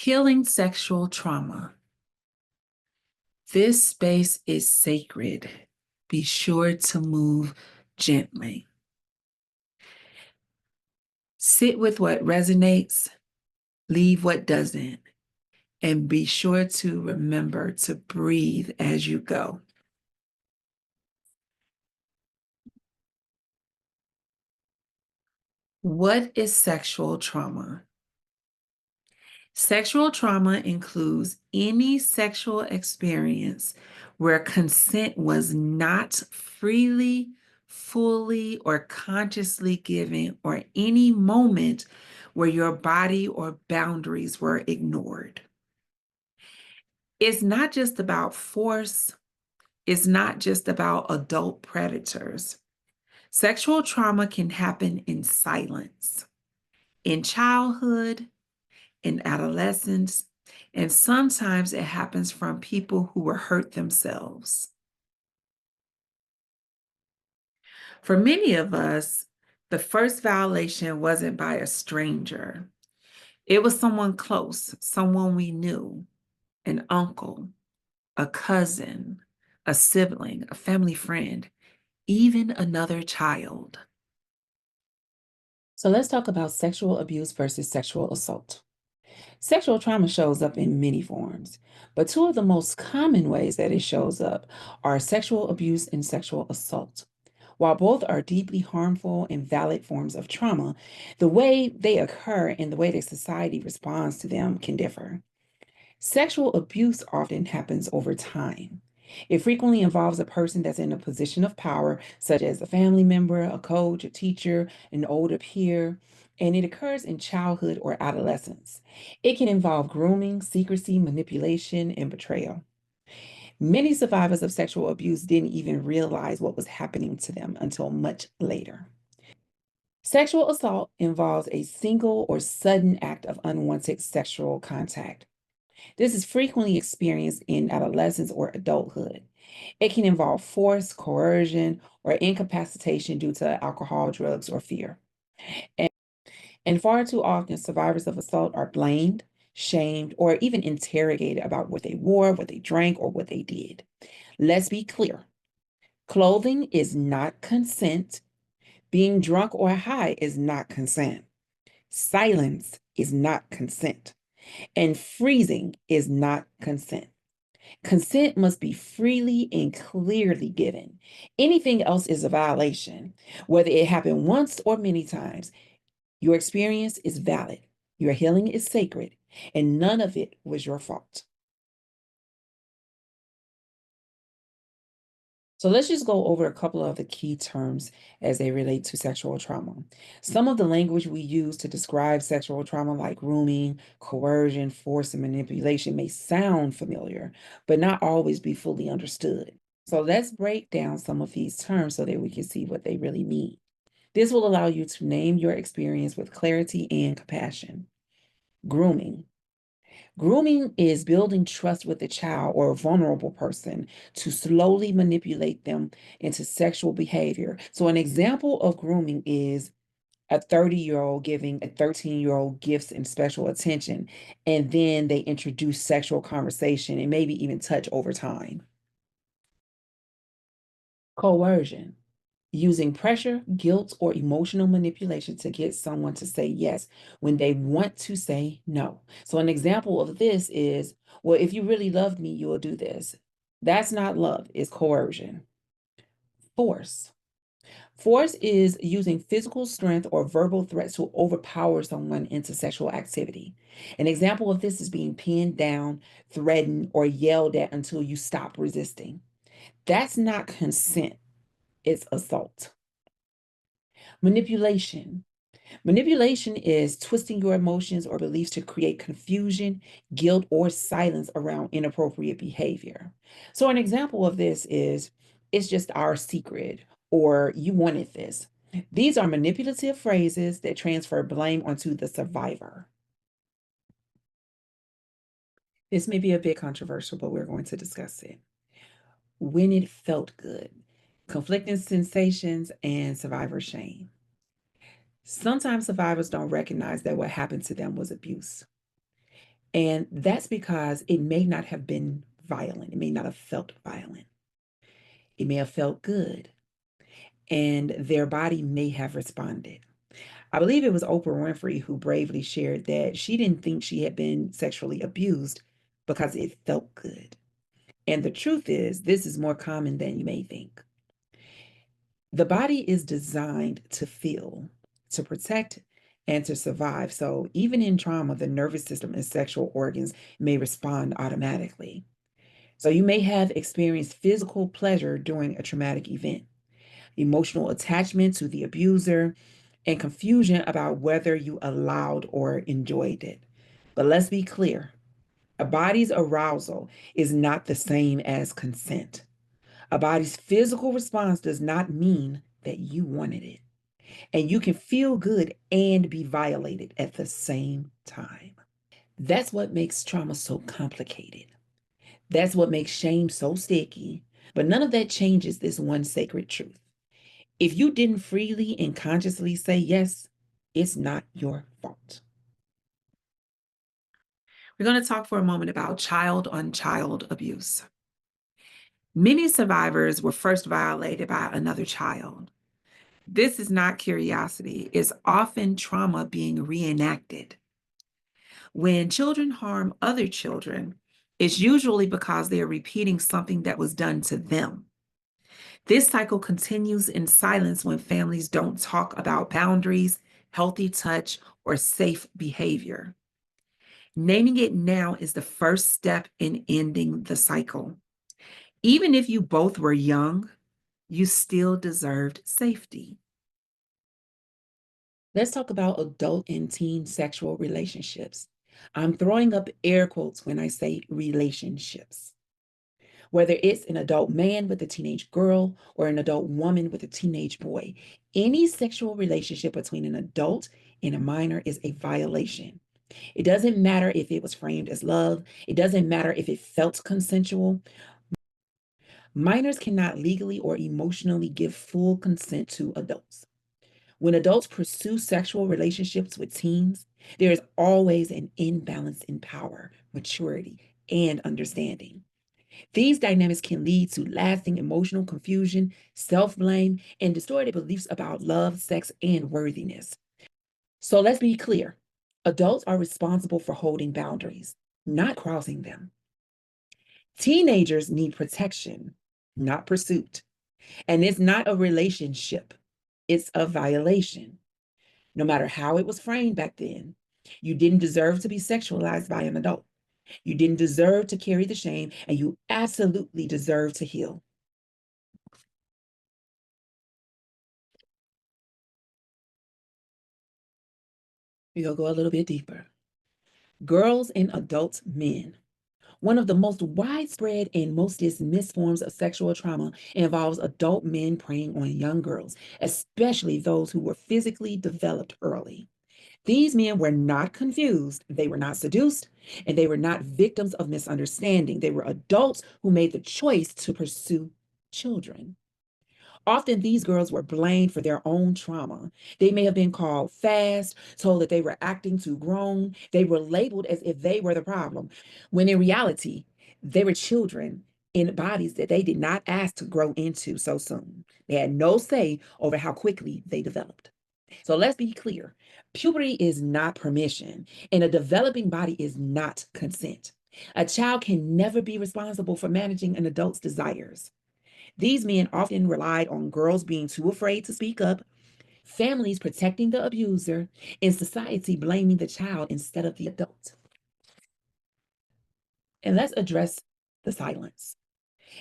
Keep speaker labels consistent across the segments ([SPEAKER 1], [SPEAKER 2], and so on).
[SPEAKER 1] Healing sexual trauma. This space is sacred. Be sure to move gently. Sit with what resonates, leave what doesn't, and be sure to remember to breathe as you go. What is sexual trauma? Sexual trauma includes any sexual experience where consent was not freely, fully, or consciously given, or any moment where your body or boundaries were ignored. It's not just about force, it's not just about adult predators. Sexual trauma can happen in silence, in childhood, in adolescence, and sometimes it happens from people who were hurt themselves. For many of us, the first violation wasn't by a stranger. It was someone close, someone we knew, an uncle, a cousin, a sibling, a family friend, even another child. So let's talk about sexual abuse versus sexual assault. Sexual trauma shows up in many forms, but two of the most common ways that it shows up are sexual abuse and sexual assault. While both are deeply harmful and valid forms of trauma, the way they occur and the way that society responds to them can differ. Sexual abuse often happens over time. It frequently involves a person that's in a position of power, such as a family member, a coach, a teacher, an older peer, and it occurs in childhood or adolescence. It can involve grooming, secrecy, manipulation, and betrayal. Many survivors of sexual abuse didn't even realize what was happening to them until much later. Sexual assault involves a single or sudden act of unwanted sexual contact. This is frequently experienced in adolescence or adulthood. It can involve force, coercion, or incapacitation due to alcohol, drugs, or fear. And, and far too often, survivors of assault are blamed, shamed, or even interrogated about what they wore, what they drank, or what they did. Let's be clear. Clothing is not consent. Being drunk or high is not consent. Silence is not consent. And freezing is not consent. Consent must be freely and clearly given. Anything else is a violation, whether it happened once or many times. Your experience is valid, your healing is sacred, and none of it was your fault. So let's just go over a couple of the key terms as they relate to sexual trauma. Some of the language we use to describe sexual trauma, like grooming, coercion, force, and manipulation, may sound familiar, but not always be fully understood. So let's break down some of these terms so that we can see what they really mean. This will allow you to name your experience with clarity and compassion. Grooming. Grooming is building trust with a child or a vulnerable person to slowly manipulate them into sexual behavior. So, an example of grooming is a 30-year-old giving a 13-year-old gifts and special attention, and then they introduce sexual conversation and maybe even touch over time. Coercion. Using pressure, guilt, or emotional manipulation to get someone to say yes when they want to say no. So, an example of this is, well, if you really loved me, you will do this. That's not love, it's coercion. Force. Force is using physical strength or verbal threats to overpower someone into sexual activity. An example of this is being pinned down, threatened, or yelled at until you stop resisting. That's not consent, it's assault. Manipulation. Manipulation is twisting your emotions or beliefs to create confusion, guilt, or silence around inappropriate behavior. So, an example of this is, it's just our secret, or you wanted this. These are manipulative phrases that transfer blame onto the survivor. This may be a bit controversial, but we're going to discuss it. When it felt good, conflicting sensations, and survivor shame. Sometimes survivors don't recognize that what happened to them was abuse. And that's because it may not have been violent. It may not have felt violent. It may have felt good, and their body may have responded. I believe it was Oprah Winfrey who bravely shared that she didn't think she had been sexually abused because it felt good. And the truth is, this is more common than you may think. The body is designed to feel, to protect, and to survive. So even in trauma, the nervous system and sexual organs may respond automatically. So you may have experienced physical pleasure during a traumatic event, emotional attachment to the abuser, and confusion about whether you allowed or enjoyed it. But let's be clear, a body's arousal is not the same as consent. A body's physical response does not mean that you wanted it. And you can feel good and be violated at the same time. That's what makes trauma so complicated. That's what makes shame so sticky. But none of that changes this one sacred truth. If you didn't freely and consciously say yes, it's not your fault. We're going to talk for a moment about child on child abuse. Many survivors were first violated by another child. This is not curiosity, it's often trauma being reenacted. When children harm other children, it's usually because they are repeating something that was done to them. This cycle continues in silence when families don't talk about boundaries, healthy touch, or safe behavior. Naming it now is the first step in ending the cycle. Even if you both were young, you still deserved safety. Let's talk about adult and teen sexual relationships. I'm throwing up air quotes when I say relationships. Whether it's an adult man with a teenage girl or an adult woman with a teenage boy, any sexual relationship between an adult and a minor is a violation. It doesn't matter if it was framed as love, it doesn't matter if it felt consensual. Minors cannot legally or emotionally give full consent to adults. When adults pursue sexual relationships with teens, there is always an imbalance in power, maturity, and understanding. These dynamics can lead to lasting emotional confusion, self blame, and distorted beliefs about love, sex, and worthiness. So let's be clear, adults are responsible for holding boundaries, not crossing them. Teenagers need protection, not pursuit. And it's not a relationship, it's a violation. No matter how it was framed back then, you didn't deserve to be sexualized by an adult. You didn't deserve to carry the shame, and you absolutely deserve to heal. We're going to go a little bit deeper. Girls and adult men. One of the most widespread and most dismissed forms of sexual trauma involves adult men preying on young girls, especially those who were physically developed early. These men were not confused, they were not seduced, and they were not victims of misunderstanding. They were adults who made the choice to pursue children. Often these girls were blamed for their own trauma. They may have been called fast, told that they were acting too grown. They were labeled as if they were the problem, when in reality, they were children in bodies that they did not ask to grow into so soon. They had no say over how quickly they developed. So let's be clear, puberty is not permission, and a developing body is not consent. A child can never be responsible for managing an adult's desires. These men often relied on girls being too afraid to speak up, families protecting the abuser, and society blaming the child instead of the adult. And let's address the silence.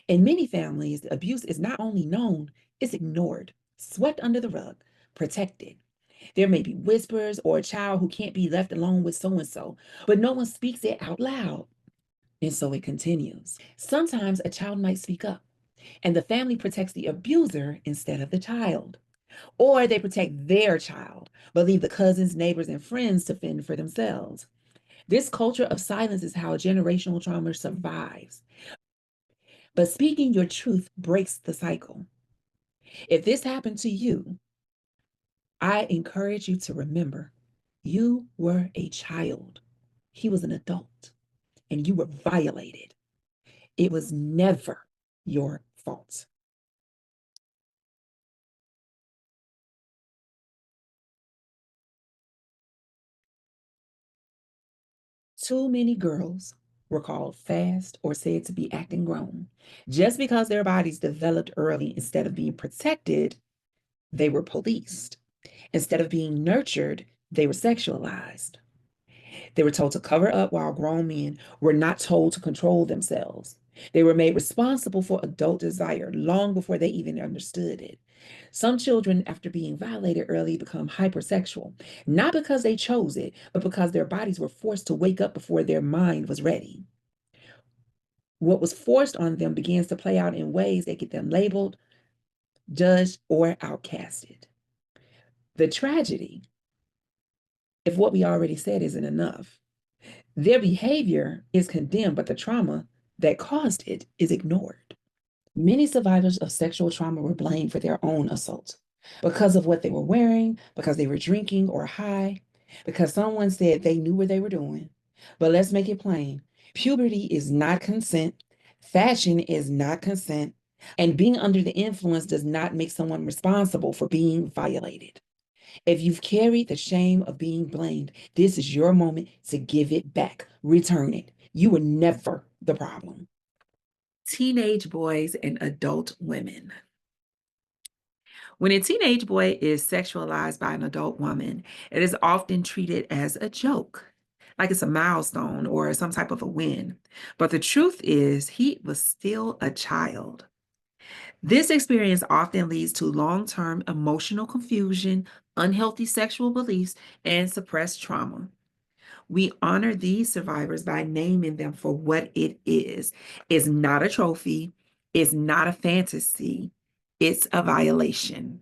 [SPEAKER 1] In many families, the abuse is not only known, it's ignored, swept under the rug, protected. There may be whispers or a child who can't be left alone with so and so, but no one speaks it out loud. And so it continues. Sometimes a child might speak up, and the family protects the abuser instead of the child. Or they protect their child, but leave the cousins, neighbors, and friends to fend for themselves. This culture of silence is how generational trauma survives. But speaking your truth breaks the cycle. If this happened to you, I encourage you to remember you were a child. He was an adult and you were violated. It was never your fault. Too many girls were called fast or said to be acting grown. Just because their bodies developed early, instead of being protected, they were policed. Instead of being nurtured, they were sexualized. They were told to cover up while grown men were not told to control themselves. They were made responsible for adult desire long before they even understood it. Some children, after being violated early, become hypersexual, not because they chose it, but because their bodies were forced to wake up before their mind was ready. What was forced on them begins to play out in ways that get them labeled, judged, or outcasted. The tragedy, if what we already said isn't enough, their behavior is condemned, but the trauma that caused it is ignored. Many survivors of sexual trauma were blamed for their own assault because of what they were wearing, because they were drinking or high, because someone said they knew what they were doing. But let's make it plain, puberty is not consent, fashion is not consent, and being under the influence does not make someone responsible for being violated. If you've carried the shame of being blamed, this is your moment to give it back, return it. You were never the problem. Teenage boys and adult women. When a teenage boy is sexualized by an adult woman, it is often treated as a joke, like it's a milestone or some type of a win. But the truth is, he was still a child. This experience often leads to long-term emotional confusion, unhealthy sexual beliefs, and suppressed trauma. We honor these survivors by naming them for what it is. It's not a trophy, it's not a fantasy, it's a violation.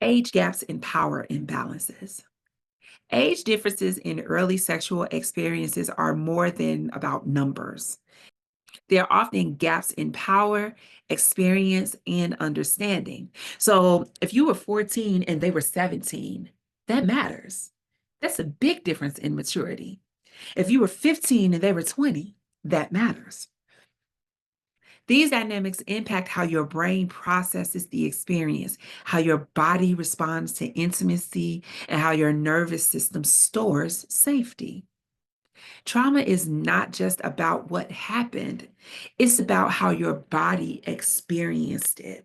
[SPEAKER 1] Age gaps and power imbalances. Age differences in early sexual experiences are more than about numbers. There are often gaps in power, experience, and understanding. So if you were 14 and they were 17, that matters. That's a big difference in maturity. If you were 15 and they were 20, that matters. These dynamics impact how your brain processes the experience, how your body responds to intimacy, and how your nervous system stores safety. Trauma is not just about what happened, it's about how your body experienced it.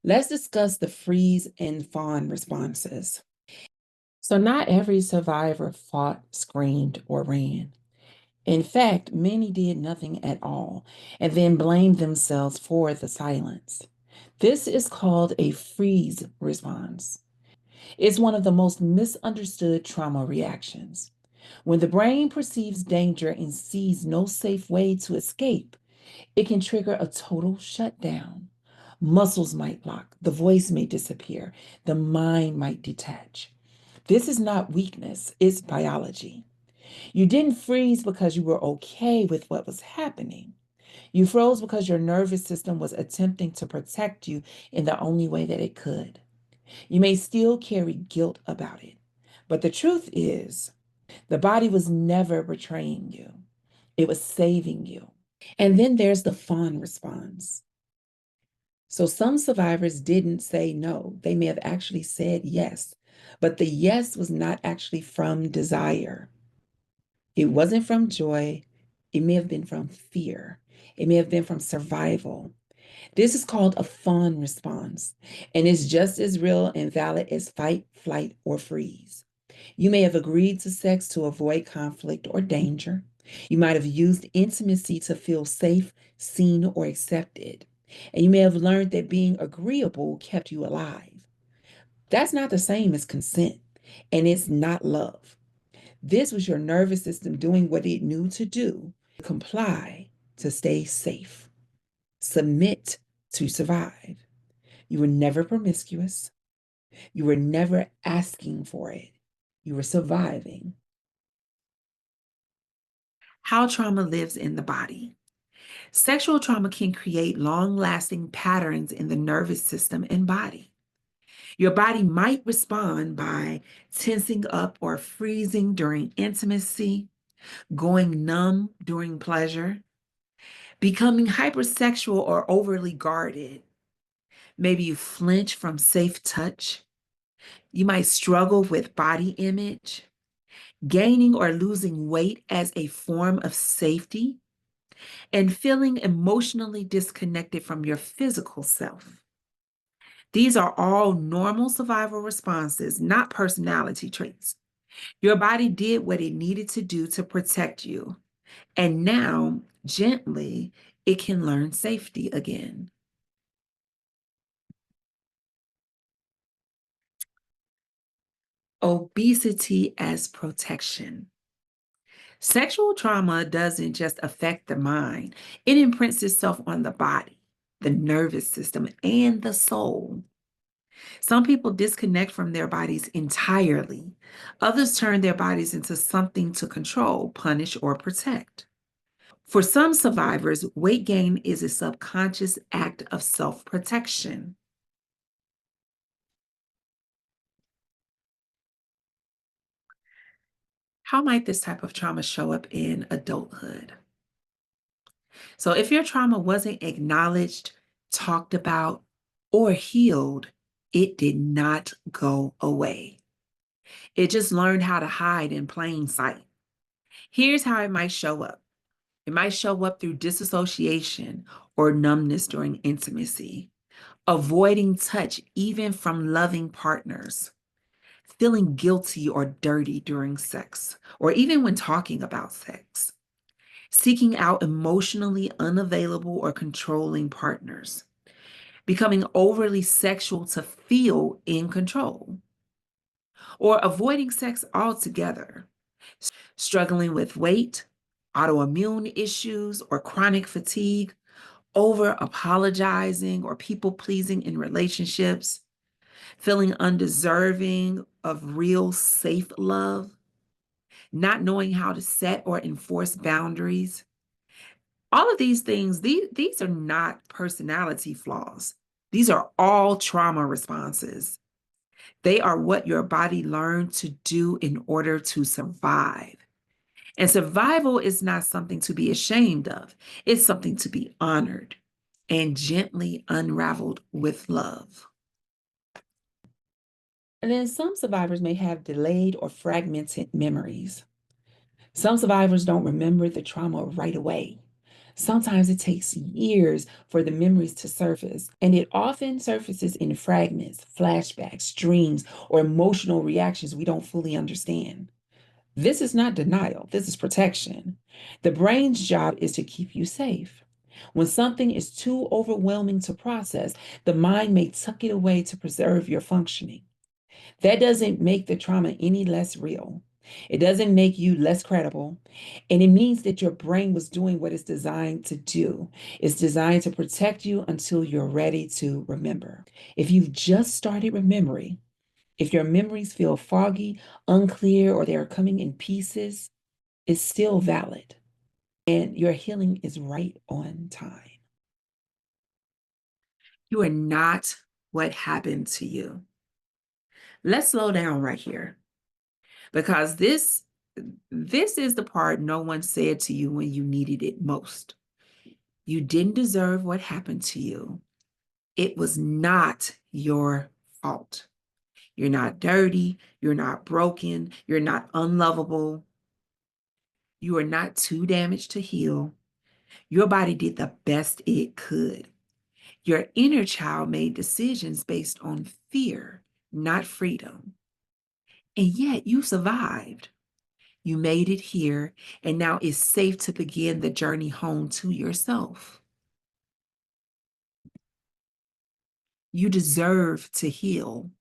[SPEAKER 1] Let's discuss the freeze and fawn responses. So, not every survivor fought, screamed, or ran. In fact, many did nothing at all and then blamed themselves for the silence. This is called a freeze response. It's one of the most misunderstood trauma reactions. When the brain perceives danger and sees no safe way to escape, it can trigger a total shutdown. Muscles might lock, the voice may disappear, the mind might detach. This is not weakness, it's biology. You didn't freeze because you were okay with what was happening. You froze because your nervous system was attempting to protect you in the only way that it could. You may still carry guilt about it, but the truth is, the body was never betraying you, it was saving you. And then there's the fawn response. So some survivors didn't say no, they may have actually said yes, but the yes was not actually from desire. It wasn't from joy. It may have been from fear. It may have been from survival. This is called a fawn response, and it's just as real and valid as fight, flight, or freeze. You may have agreed to sex to avoid conflict or danger. You might have used intimacy to feel safe, seen, or accepted. And you may have learned that being agreeable kept you alive. That's not the same as consent, and it's not love. This was your nervous system doing what it knew to do, comply to stay safe, submit to survive. You were never promiscuous. You were never asking for it. You were surviving. How trauma lives in the body. Sexual trauma can create long lasting patterns in the nervous system and body. Your body might respond by tensing up or freezing during intimacy, going numb during pleasure, becoming hypersexual or overly guarded. Maybe you flinch from safe touch. You might struggle with body image, gaining or losing weight as a form of safety, and feeling emotionally disconnected from your physical self. These are all normal survival responses, not personality traits. Your body did what it needed to do to protect you, and now, gently, it can learn safety again. Obesity as protection. Sexual trauma doesn't just affect the mind, it imprints itself on the body, the nervous system, and the soul. Some people disconnect from their bodies entirely. Others turn their bodies into something to control, punish, or protect. For some survivors, weight gain is a subconscious act of self protection. How might this type of trauma show up in adulthood? So, if your trauma wasn't acknowledged, talked about, or healed, it did not go away. It just learned how to hide in plain sight. Here's how it might show up. It might show up through disassociation or numbness during intimacy, avoiding touch even from loving partners, feeling guilty or dirty during sex, or even when talking about sex, seeking out emotionally unavailable or controlling partners, becoming overly sexual to feel in control, or avoiding sex altogether, struggling with weight, autoimmune issues, or chronic fatigue, over apologizing or people pleasing in relationships, feeling undeserving of real safe love, not knowing how to set or enforce boundaries. All of these things, these are not personality flaws. These are all trauma responses. They are what your body learned to do in order to survive. And survival is not something to be ashamed of, it's something to be honored and gently unraveled with love. And then some survivors may have delayed or fragmented memories. Some survivors don't remember the trauma right away. Sometimes it takes years for the memories to surface, and it often surfaces in fragments, flashbacks, dreams, or emotional reactions we don't fully understand. This is not denial, this is protection. The brain's job is to keep you safe. When something is too overwhelming to process, the mind may tuck it away to preserve your functioning. That doesn't make the trauma any less real. It doesn't make you less credible. And it means that your brain was doing what it's designed to do. It's designed to protect you until you're ready to remember. If you've just started remembering, if your memories feel foggy, unclear, or they are coming in pieces, it's still valid. And your healing is right on time. You are not what happened to you. Let's slow down right here because this is the part no one said to you when you needed it most. You didn't deserve what happened to you. It was not your fault. You're not dirty. You're not broken. You're not unlovable. You are not too damaged to heal. Your body did the best it could. Your inner child made decisions based on fear, not freedom. And yet you survived. You made it here, and now it's safe to begin the journey home to yourself. You deserve to heal.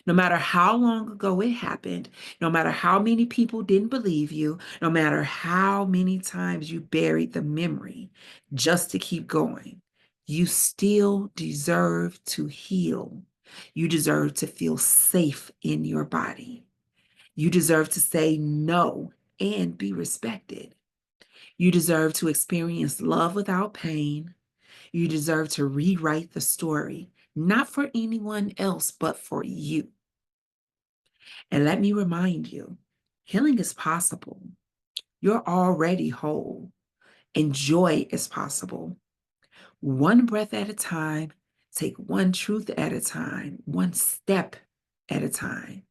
[SPEAKER 1] No matter how long ago it happened, no matter how many people didn't believe you, no matter how many times you buried the memory just to keep going, you still deserve to heal. You deserve to feel safe in your body. You deserve to say no and be respected. You deserve to experience love without pain. You deserve to rewrite the story, not for anyone else, but for you. And let me remind you, healing is possible. You're already whole, and joy is possible. One breath at a time, take one truth at a time, one step at a time.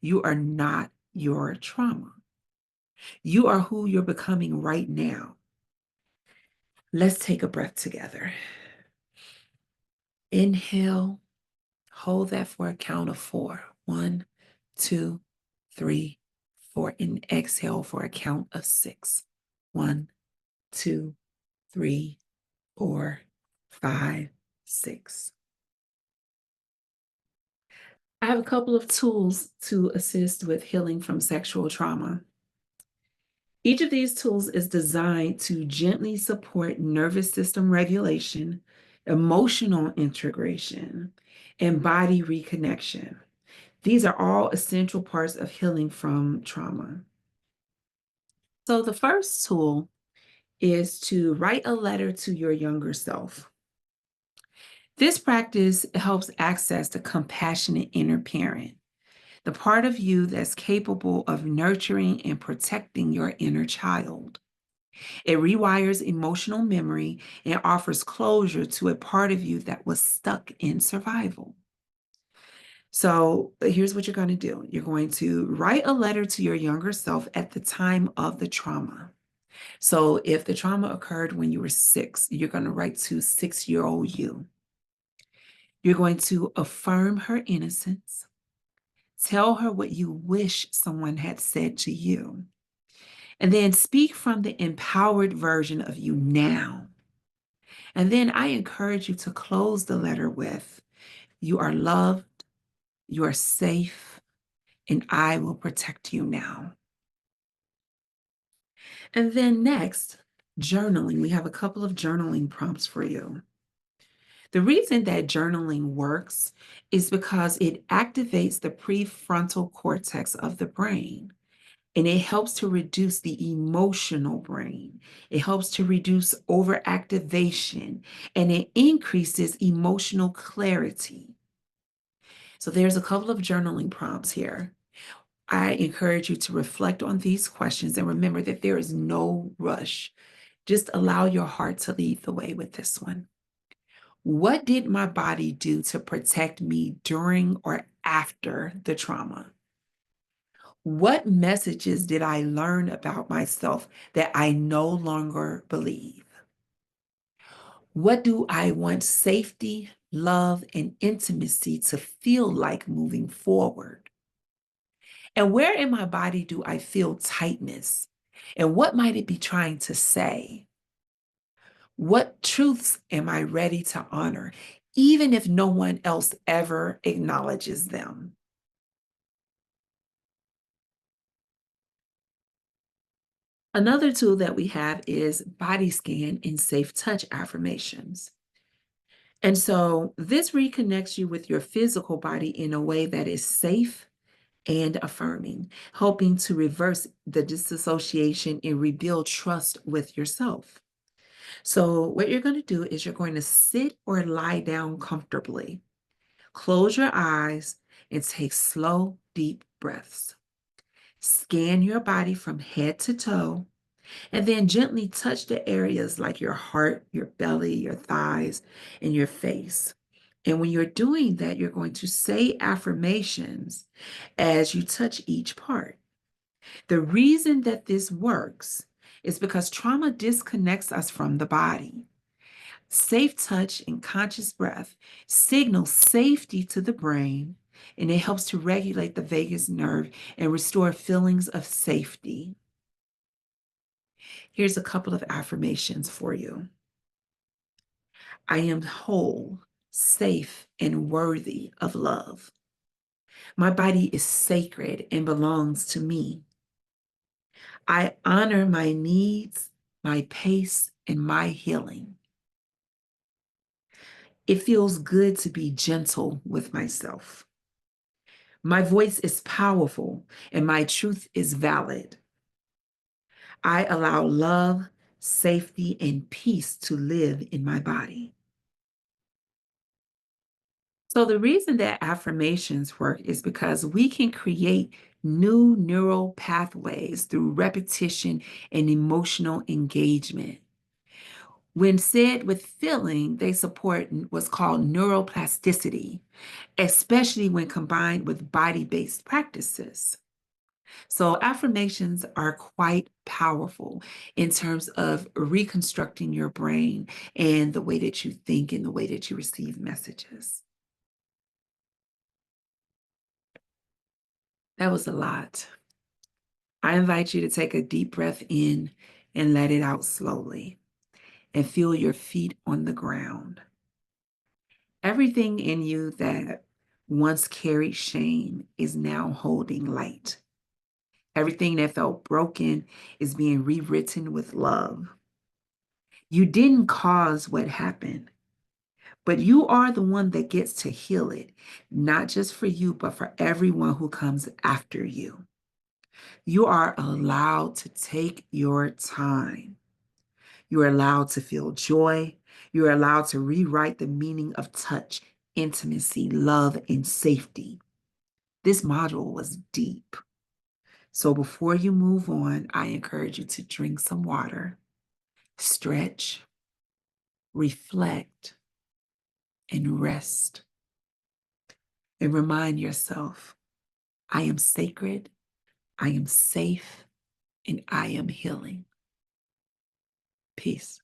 [SPEAKER 1] You are not your trauma. You are who you're becoming right now. Let's take a breath together. Inhale, hold that for a count of 4. 1, 2, 3, 4. And exhale for a count of 6. 1, 2, 3, 4, 5, 6. I have a couple of tools to assist with healing from sexual trauma. Each of these tools is designed to gently support nervous system regulation, emotional integration, and body reconnection. These are all essential parts of healing from trauma. So, the first tool is to write a letter to your younger self. This practice helps access the compassionate inner parent, the part of you that's capable of nurturing and protecting your inner child. It rewires emotional memory and offers closure to a part of you that was stuck in survival. So here's what you're going to do. You're going to write a letter to your younger self at the time of the trauma. So if the trauma occurred when you were 6, you're going to write to 6-year-old you. You're going to affirm her innocence. Tell her what you wish someone had said to you. And then speak from the empowered version of you now. And then I encourage you to close the letter with, "You are loved, you are safe, and I will protect you now." And then next, journaling. We have a couple of journaling prompts for you. The reason that journaling works is because it activates the prefrontal cortex of the brain. And it helps to reduce the emotional brain. It helps to reduce overactivation, and it increases emotional clarity. So there's a couple of journaling prompts here. I encourage you to reflect on these questions and remember that there is no rush. Just allow your heart to lead the way with this one. What did my body do to protect me during or after the trauma? What messages did I learn about myself that I no longer believe? What do I want safety, love, and intimacy to feel like moving forward? And where in my body do I feel tightness? And what might it be trying to say? What truths am I ready to honor, even if no one else ever acknowledges them? Another tool that we have is body scan and safe touch affirmations. And so this reconnects you with your physical body in a way that is safe and affirming, helping to reverse the disassociation and rebuild trust with yourself. So, what you're going to do is you're going to sit or lie down comfortably, close your eyes, and take slow, deep breaths. Scan your body from head to toe, and then gently touch the areas like your heart, your belly, your thighs, and your face. And when you're doing that, you're going to say affirmations as you touch each part. The reason that this works is because trauma disconnects us from the body. Safe touch and conscious breath signal safety to the brain, and it helps to regulate the vagus nerve and restore feelings of safety. Here's a couple of affirmations for you. I am whole, safe, and worthy of love. My body is sacred and belongs to me. I honor my needs, my pace, and my healing. It feels good to be gentle with myself. My voice is powerful and my truth is valid. I allow love, safety, and peace to live in my body. So, the reason that affirmations work is because we can create new neural pathways through repetition and emotional engagement. When said with feeling, they support what's called neuroplasticity, especially when combined with body based practices. So, affirmations are quite powerful in terms of reconstructing your brain and the way that you think and the way that you receive messages. That was a lot. I invite you to take a deep breath in and let it out slowly and feel your feet on the ground. Everything in you that once carried shame is now holding light. Everything that felt broken is being rewritten with love. You didn't cause what happened, but you are the one that gets to heal it, not just for you, but for everyone who comes after you. You are allowed to take your time. You are allowed to feel joy. You are allowed to rewrite the meaning of touch, intimacy, love, and safety. This module was deep. So before you move on, I encourage you to drink some water, stretch, reflect, and rest. And remind yourself, I am sacred, I am safe, and I am healing. Peace.